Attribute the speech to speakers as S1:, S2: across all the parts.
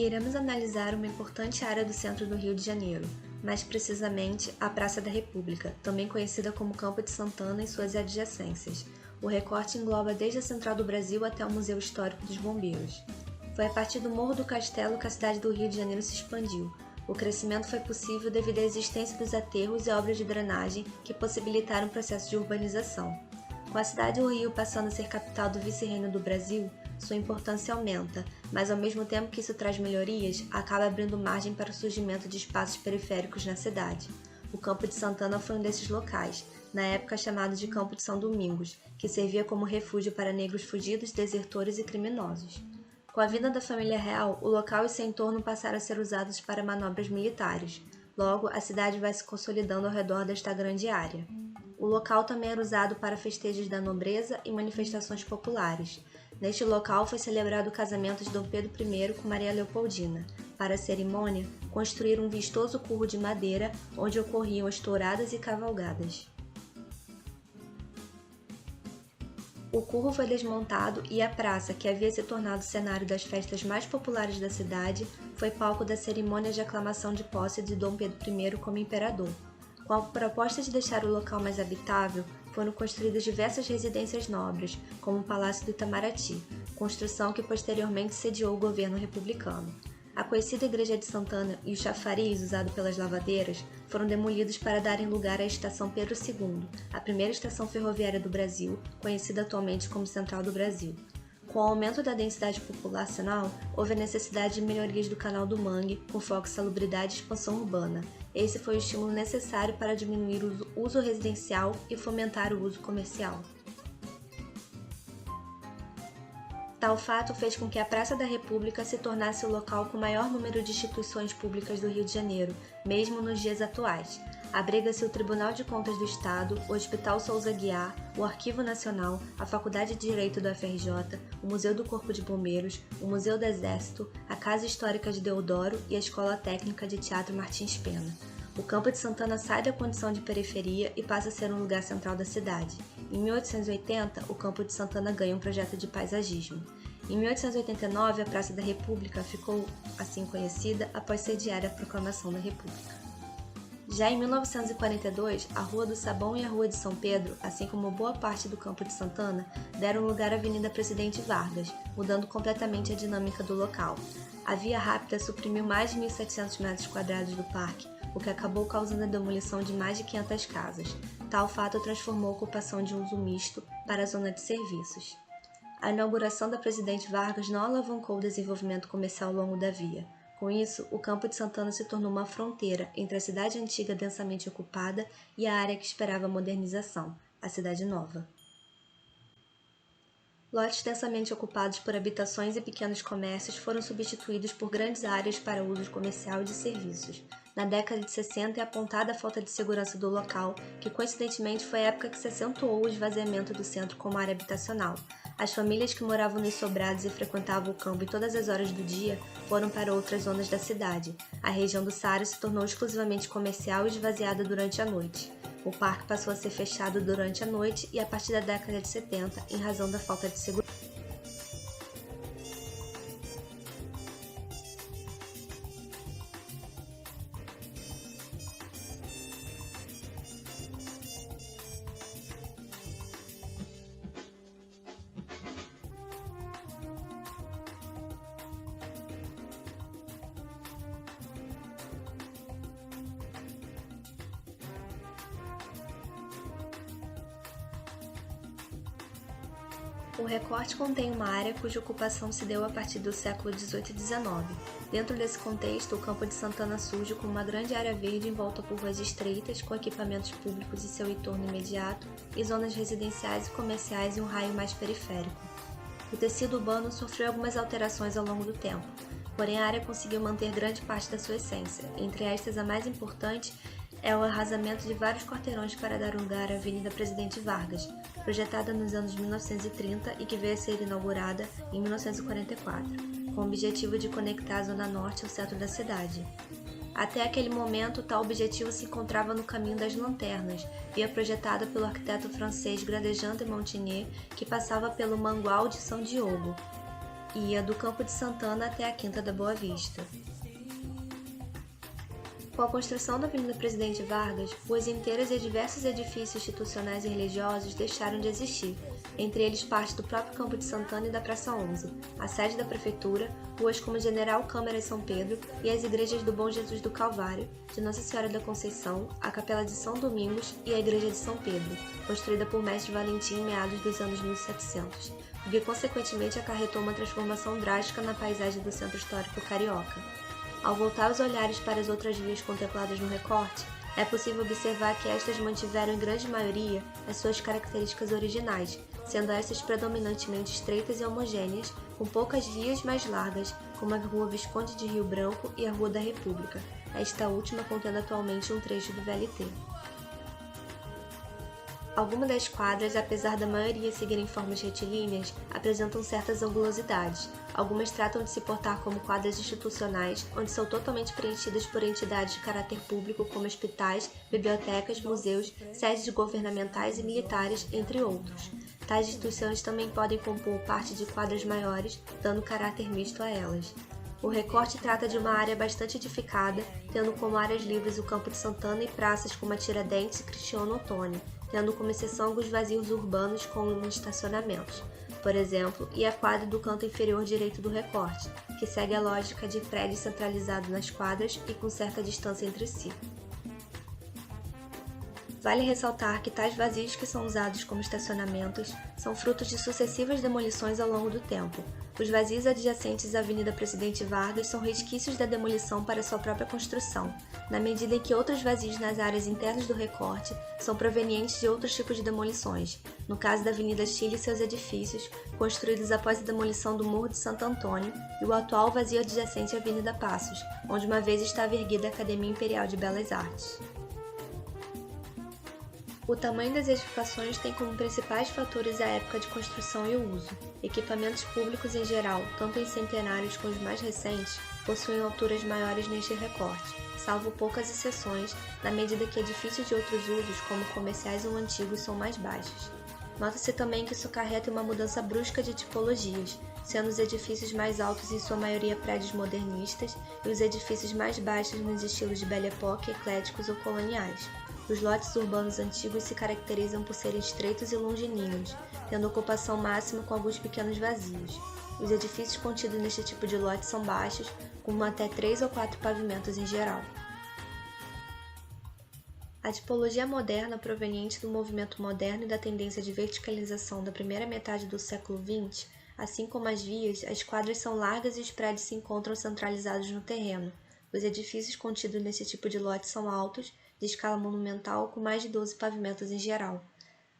S1: Iremos analisar uma importante área do centro do Rio de Janeiro, mais precisamente a Praça da República, também conhecida como Campo de Santana e suas adjacências. O recorte engloba desde a Central do Brasil até o Museu Histórico dos Bombeiros. Foi a partir do Morro do Castelo que a cidade do Rio de Janeiro se expandiu. O crescimento foi possível devido à existência dos aterros e obras de drenagem que possibilitaram o processo de urbanização. Com a cidade do Rio passando a ser capital do vice-reino do Brasil, sua importância aumenta, mas ao mesmo tempo que isso traz melhorias, acaba abrindo margem para o surgimento de espaços periféricos na cidade. O Campo de Santana foi um desses locais, na época chamado de Campo de São Domingos, que servia como refúgio para negros fugidos, desertores e criminosos. Com a vinda da família real, o local e seu entorno passaram a ser usados para manobras militares. Logo, a cidade vai se consolidando ao redor desta grande área. O local também era usado para festejos da nobreza e manifestações populares. Neste local foi celebrado o casamento de Dom Pedro I com Maria Leopoldina. Para a cerimônia, construíram um vistoso curro de madeira onde ocorriam as touradas e cavalgadas. O curro foi desmontado e a praça, que havia se tornado cenário das festas mais populares da cidade, foi palco da cerimônia de aclamação de posse de Dom Pedro I como imperador. Com a proposta de deixar o local mais habitável, foram construídas diversas residências nobres, como o Palácio do Itamaraty, construção que posteriormente sediou o governo republicano. A conhecida Igreja de Santana e o chafariz usado pelas lavadeiras foram demolidos para darem lugar à Estação Pedro II, a primeira estação ferroviária do Brasil, conhecida atualmente como Central do Brasil. Com o aumento da densidade populacional, houve a necessidade de melhorias do Canal do Mangue, com foco em salubridade e expansão urbana. Esse foi o estímulo necessário para diminuir o uso residencial e fomentar o uso comercial. Tal fato fez com que a Praça da República se tornasse o local com o maior número de instituições públicas do Rio de Janeiro, mesmo nos dias atuais. Abriga-se o Tribunal de Contas do Estado, o Hospital Souza Aguiar, o Arquivo Nacional, a Faculdade de Direito do FRJ, o Museu do Corpo de Bombeiros, o Museu do Exército, a Casa Histórica de Deodoro e a Escola Técnica de Teatro Martins Pena. O Campo de Santana sai da condição de periferia e passa a ser um lugar central da cidade. Em 1880, o Campo de Santana ganha um projeto de paisagismo. Em 1889, a Praça da República ficou assim conhecida após sediar a Proclamação da República. Já em 1942, a Rua do Sabão e a Rua de São Pedro, assim como boa parte do Campo de Santana, deram lugar à Avenida Presidente Vargas, mudando completamente a dinâmica do local. A Via Rápida suprimiu mais de 1.700 metros quadrados do parque, o que acabou causando a demolição de mais de 500 casas. Tal fato transformou a ocupação de uso misto para a zona de serviços. A inauguração da Presidente Vargas não alavancou o desenvolvimento comercial ao longo da via. Com isso, o Campo de Santana se tornou uma fronteira entre a cidade antiga densamente ocupada e a área que esperava modernização, a Cidade Nova. Lotes densamente ocupados por habitações e pequenos comércios foram substituídos por grandes áreas para uso comercial e de serviços. Na década de 60 é apontada a falta de segurança do local, que coincidentemente foi a época que se acentuou o esvaziamento do centro como área habitacional. As famílias que moravam nos sobrados e frequentavam o campo em todas as horas do dia foram para outras zonas da cidade. A região do Saara se tornou exclusivamente comercial e esvaziada durante a noite. O parque passou a ser fechado durante a noite e a partir da década de 70, em razão da falta de segurança. O recorte contém uma área cuja ocupação se deu a partir do século XVIII e XIX. Dentro desse contexto, o Campo de Santana surge como uma grande área verde envolta por ruas estreitas, com equipamentos públicos em seu entorno imediato, e zonas residenciais e comerciais em um raio mais periférico. O tecido urbano sofreu algumas alterações ao longo do tempo, porém a área conseguiu manter grande parte da sua essência. Entre estas, a mais importante é o arrasamento de vários quarteirões para dar lugar à Avenida Presidente Vargas, projetada nos anos 1930 e que veio a ser inaugurada em 1944, com o objetivo de conectar a Zona Norte ao centro da cidade. Até aquele momento, tal objetivo se encontrava no caminho das lanternas, via projetada pelo arquiteto francês Grandejean de Montigny, que passava pelo Mangual de São Diogo, ia do Campo de Santana até a Quinta da Boa Vista. Com a construção da Avenida Presidente Vargas, ruas inteiras e diversos edifícios institucionais e religiosos deixaram de existir, entre eles parte do próprio Campo de Santana e da Praça 11, a sede da Prefeitura, ruas como General Câmara e São Pedro e as igrejas do Bom Jesus do Calvário, de Nossa Senhora da Conceição, a Capela de São Domingos e a Igreja de São Pedro, construída por Mestre Valentim em meados dos anos 1700, o que consequentemente acarretou uma transformação drástica na paisagem do centro histórico carioca. Ao voltar os olhares para as outras vias contempladas no recorte, é possível observar que estas mantiveram em grande maioria as suas características originais, sendo estas predominantemente estreitas e homogêneas, com poucas vias mais largas, como a Rua Visconde de Rio Branco e a Rua da República, esta última contendo atualmente um trecho do VLT. Algumas das quadras, apesar da maioria seguirem formas retilíneas, apresentam certas angulosidades. Algumas tratam de se portar como quadras institucionais, onde são totalmente preenchidas por entidades de caráter público como hospitais, bibliotecas, museus, sedes governamentais e militares, entre outros. Tais instituições também podem compor parte de quadras maiores, dando caráter misto a elas. O recorte trata de uma área bastante edificada, tendo como áreas livres o Campo de Santana e praças como a Tiradentes e Cristiano Ottoni, tendo como exceção alguns vazios urbanos com estacionamentos, por exemplo, e a quadra do canto inferior direito do recorte, que segue a lógica de prédio centralizado nas quadras e com certa distância entre si. Vale ressaltar que tais vazios que são usados como estacionamentos são frutos de sucessivas demolições ao longo do tempo. Os vazios adjacentes à Avenida Presidente Vargas são resquícios da demolição para sua própria construção, na medida em que outros vazios nas áreas internas do recorte são provenientes de outros tipos de demolições, no caso da Avenida Chile e seus edifícios, construídos após a demolição do Morro de Santo Antônio, e o atual vazio adjacente à Avenida Passos, onde uma vez estava erguida a Academia Imperial de Belas Artes. O tamanho das edificações tem como principais fatores a época de construção e o uso. Equipamentos públicos em geral, tanto em centenários como os mais recentes, possuem alturas maiores neste recorte, salvo poucas exceções, na medida que edifícios de outros usos, como comerciais ou antigos, são mais baixos. Nota-se também que isso acarreta uma mudança brusca de tipologias, sendo os edifícios mais altos em sua maioria prédios modernistas e os edifícios mais baixos nos estilos de Belle Époque, ecléticos ou coloniais. Os lotes urbanos antigos se caracterizam por serem estreitos e longilíneos, tendo ocupação máxima com alguns pequenos vazios. Os edifícios contidos neste tipo de lote são baixos, com até 3 ou 4 pavimentos em geral. A tipologia moderna, proveniente do movimento moderno e da tendência de verticalização da primeira metade do século XX, assim como as vias, as quadras são largas e os prédios se encontram centralizados no terreno. Os edifícios contidos nesse tipo de lote são altos, de escala monumental, com mais de 12 pavimentos em geral.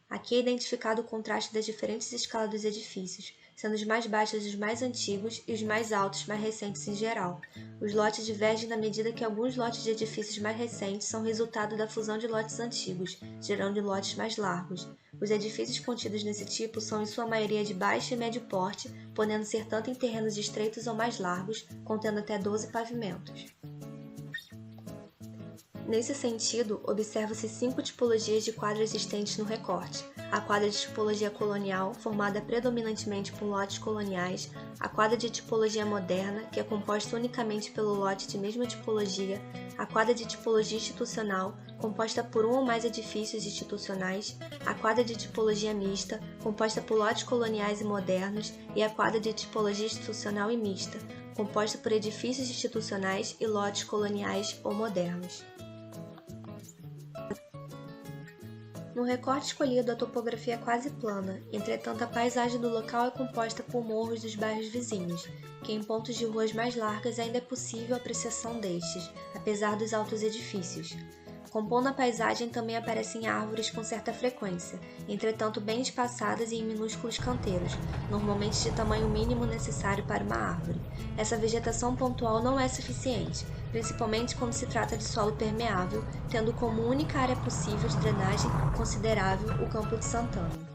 S1: Aqui é identificado o contraste das diferentes escalas dos edifícios, sendo os mais baixos os mais antigos e os mais altos mais recentes em geral. Os lotes divergem na medida que alguns lotes de edifícios mais recentes são resultado da fusão de lotes antigos, gerando lotes mais largos. Os edifícios contidos nesse tipo são em sua maioria de baixo e médio porte, podendo ser tanto em terrenos estreitos ou mais largos, contendo até 12 pavimentos. Nesse sentido, observam-se 5 tipologias de quadra existentes no recorte: a quadra de tipologia colonial, formada predominantemente por lotes coloniais, a quadra de tipologia moderna, que é composta unicamente pelo lote de mesma tipologia, a quadra de tipologia institucional, composta por um ou mais edifícios institucionais, a quadra de tipologia mista, composta por lotes coloniais e modernos, e a quadra de tipologia institucional e mista, composta por edifícios institucionais e lotes coloniais ou modernos. No recorte escolhido, a topografia é quase plana, entretanto a paisagem do local é composta por morros dos bairros vizinhos, que em pontos de ruas mais largas ainda é possível a apreciação destes, apesar dos altos edifícios. Compondo a paisagem também aparecem árvores com certa frequência, entretanto bem espaçadas e em minúsculos canteiros, normalmente de tamanho mínimo necessário para uma árvore. Essa vegetação pontual não é suficiente, principalmente quando se trata de solo permeável, tendo como única área possível de drenagem considerável o Campo de Santana.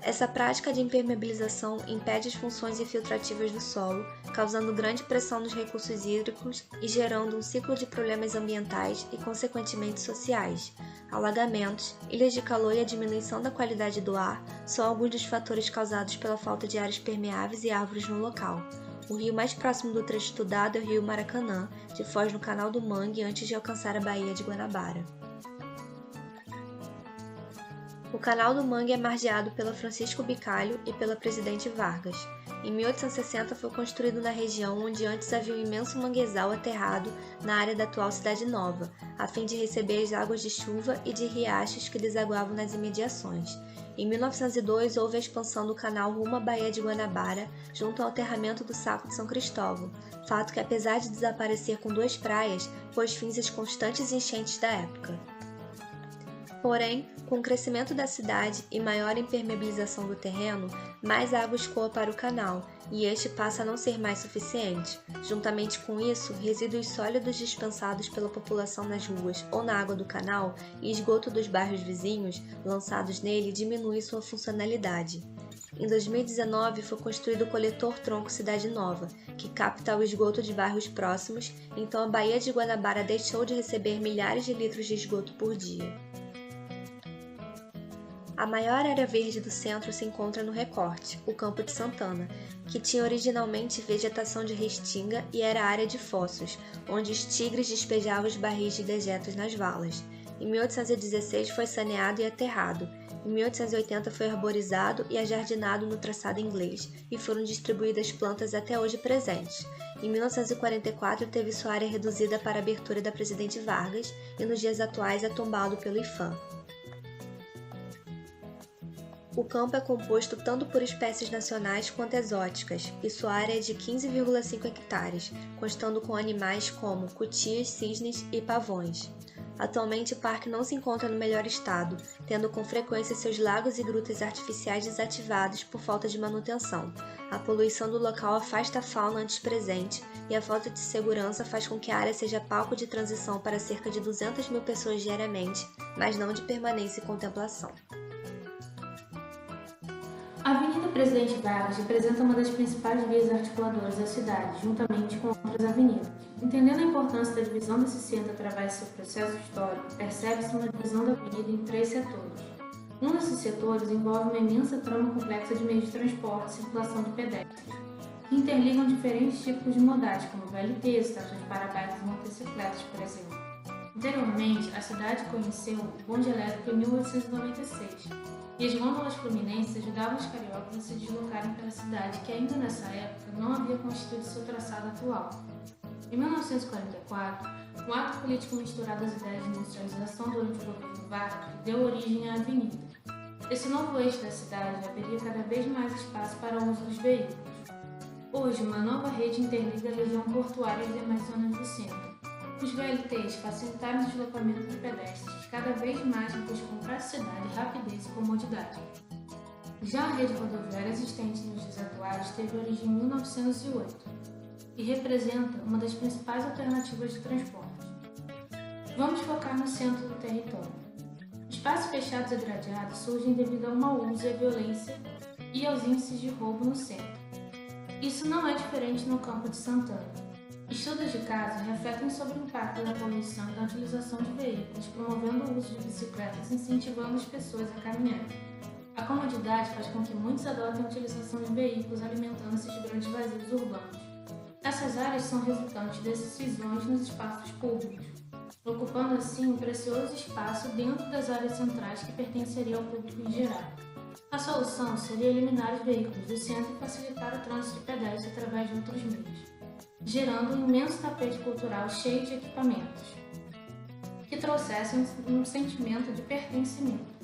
S1: Essa prática de impermeabilização impede as funções infiltrativas do solo, causando grande pressão nos recursos hídricos e gerando um ciclo de problemas ambientais e, consequentemente, sociais. Alagamentos, ilhas de calor e a diminuição da qualidade do ar são alguns dos fatores causados pela falta de áreas permeáveis e árvores no local. O rio mais próximo do trecho estudado é o rio Maracanã, de foz no Canal do Mangue antes de alcançar a Baía de Guanabara. O Canal do Mangue é margeado pela Francisco Bicalho e pela Presidente Vargas. Em 1860 foi construído na região onde antes havia um imenso manguezal aterrado na área da atual Cidade Nova, a fim de receber as águas de chuva e de riachos que desaguavam nas imediações. Em 1902 houve a expansão do canal rumo à Baía de Guanabara, junto ao aterramento do Saco de São Cristóvão, fato que, apesar de desaparecer com 2 praias, pôs fim às constantes enchentes da época. Porém, com o crescimento da cidade e maior impermeabilização do terreno, mais água escoa para o canal, e este passa a não ser mais suficiente. Juntamente com isso, resíduos sólidos dispensados pela população nas ruas ou na água do canal e esgoto dos bairros vizinhos, lançados nele, diminui sua funcionalidade. Em 2019, foi construído o coletor Tronco Cidade Nova, que capta o esgoto de bairros próximos, então a Baía de Guanabara deixou de receber milhares de litros de esgoto por dia. A maior área verde do centro se encontra no Recorte, o Campo de Santana, que tinha originalmente vegetação de restinga e era área de fossos, onde os tigres despejavam os barris de dejetos nas valas. Em 1816 foi saneado e aterrado. Em 1880 foi arborizado e ajardinado no traçado inglês, e foram distribuídas plantas até hoje presentes. Em 1944 teve sua área reduzida para a abertura da Presidente Vargas e nos dias atuais é tombado pelo IPHAN. O campo é composto tanto por espécies nacionais quanto exóticas, e sua área é de 15,5 hectares, constando com animais como cutias, cisnes e pavões. Atualmente o parque não se encontra no melhor estado, tendo com frequência seus lagos e grutas artificiais desativados por falta de manutenção. A poluição do local afasta a fauna antes presente, e a falta de segurança faz com que a área seja palco de transição para cerca de 200 mil pessoas diariamente, mas não de permanência e contemplação.
S2: A Avenida Presidente Vargas representa uma das principais vias articuladoras da cidade, juntamente com outras avenidas. Entendendo a importância da divisão desse centro através de seu processo histórico, percebe-se uma divisão da avenida em 3 setores. Um desses setores envolve uma imensa trama complexa de meios de transporte e circulação de pedestres, que interligam diferentes tipos de modais, como VLTs, estações para bikes e motocicletas, por exemplo. Anteriormente, a cidade conheceu o bonde elétrico em 1896, e as gôndolas fluminenses ajudavam os cariocas a se deslocarem pela cidade, que ainda nessa época não havia constituído seu traçado atual. Em 1944, um ato político misturado às ideias de industrialização durante o governo Vargas deu origem à avenida. Esse novo eixo da cidade abriria cada vez mais espaço para o uso dos veículos. Hoje, uma nova rede interliga a região portuária e as demais zonas do centro. Os VLTs facilitaram o deslocamento de pedestres, que cada vez mais buscam praticidade, rapidez e comodidade. Já a rede rodoviária existente nos dias atuais teve origem em 1908 e representa uma das principais alternativas de transporte. Vamos focar no centro do território. Espaços fechados e gradeados surgem devido ao mau uso e à violência e aos índices de roubo no centro. Isso não é diferente no Campo de Santana. Estudos de caso refletem sobre o impacto da poluição e da utilização de veículos, promovendo o uso de bicicletas e incentivando as pessoas a caminhar. A comodidade faz com que muitos adotem a utilização de veículos, alimentando-se de grandes vazios urbanos. Essas áreas são resultantes dessas cisões nos espaços públicos, ocupando assim um precioso espaço dentro das áreas centrais que pertenceriam ao público em geral. A solução seria eliminar os veículos do centro e facilitar o trânsito de pedestres através de outros meios, gerando um imenso tapete cultural cheio de equipamentos, que trouxessem um sentimento de pertencimento.